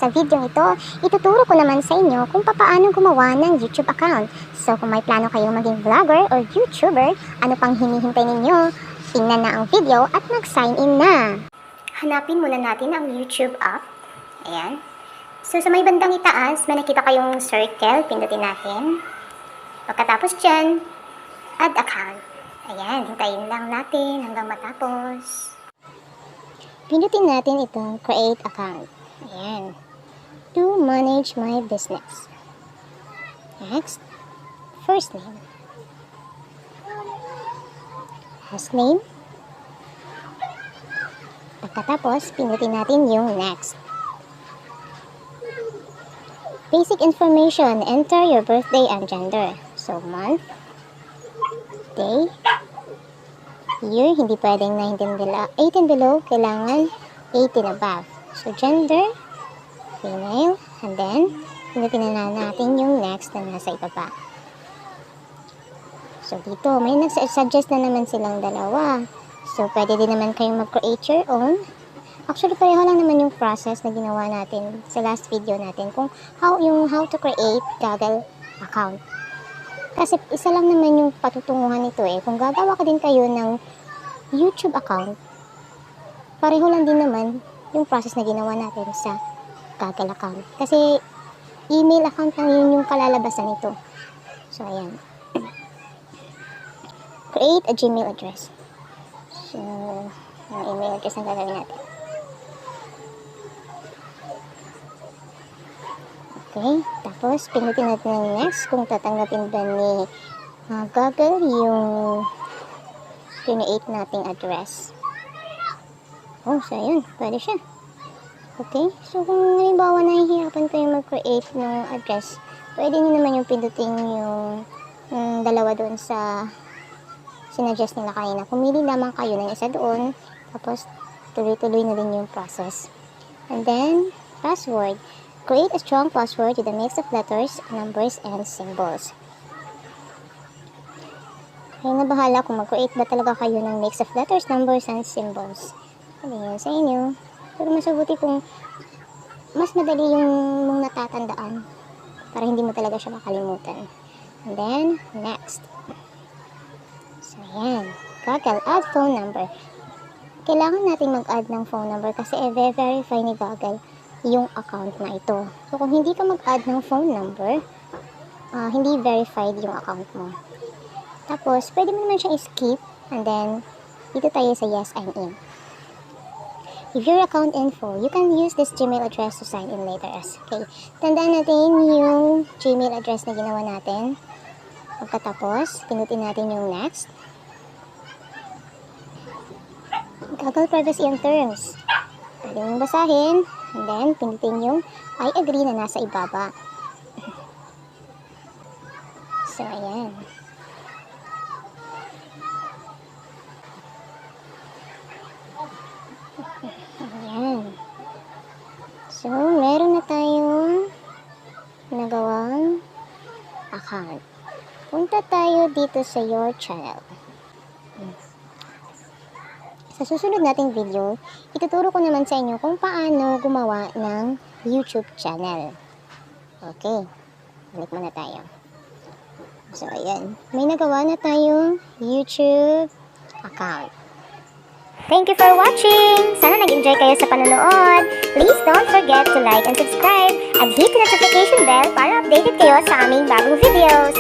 Sa video ito, ituturo ko naman sa inyo kung paano gumawa ng YouTube account. So kung may plano kayong maging vlogger or YouTuber, ano pang hinihintay ninyo? Tingnan na ang video at mag-sign in na. Hanapin muna natin ang YouTube app. Ayan. So sa may bandang itaas, may nakita kayong circle, pindutin natin. Pagkatapos dyan, add account. Ayan, hintayin lang natin hanggang matapos. Pindutin natin itong create account. Ayan. To manage my business. Next, first name. Last name. Pagkatapos, pindutin natin yung next. Basic information. Enter your birthday and gender. So, month, day, year, hindi pwedeng 18 below, kailangan 18 above. So, gender, female, and then, pindutin na natin yung next na nasa ibaba. So, dito, may nag-suggest na naman silang dalawa. So, pwede din naman kayong mag-create your own. Actually, pareho lang naman yung process na ginawa natin sa last video natin kung how to create Google account. Kasi isa lang naman yung patutunguhan nito eh. Kung gagawa ka din kayo ng YouTube account, pareho lang din naman yung process na ginawa natin sa Google account. Kasi email account lang yun yung kalalabasan nito. So, ayan. Create a Gmail address. So, ang email address ang gagawin natin. Okay. Tapos, pindutin natin ng next kung tatanggapin ba ni Google yung create nating address. Oh, so ayan. Pwede siya. Okay, so kung halimbawa nahihirapan kayo mag-create ng address, pwede nyo naman yung pindutin yung dalawa doon sa sinuggest nila kanina. Pumili lamang kayo ng isa doon, tapos tuloy-tuloy na din yung process. And then, password. Create a strong password with a mix of letters, numbers, and symbols. Kayo na bahala kung mag-create ba talaga kayo ng mix of letters, numbers, and symbols. Ano yun sa inyo? Pero mas mabuti kung mas madali yung mong natatandaan para hindi mo talaga siya makalimutan. And then, next. So, ayan. Google, add phone number. Kailangan natin mag-add ng phone number kasi i-verify ni Google yung account na ito. So, kung hindi ka mag-add ng phone number, hindi verified yung account mo. Tapos, pwede mo naman siya i-skip and then, dito tayo sa yes, I'm in. If your account info, you can use this Gmail address to sign in later. Okay. Tandaan natin yung Gmail address na ginawa natin. Pagkatapos, pinutin natin yung next. Google privacy and terms. Pwede mong basahin. And then, pinutin yung I agree na nasa ibaba. So, ayan. Ayan. So, meron na tayong nagawang account. Punta tayo dito sa your channel. Sa susunod nating video, ituturo ko naman sa inyo kung paano gumawa ng YouTube channel. Okay. Balik muna tayo. So, ayan. May nagawa na tayong YouTube account. Thank you for watching! Sana nag-enjoy kayo sa panonood. Please don't forget to like and subscribe and hit the notification bell para updated kayo sa aming bagong videos.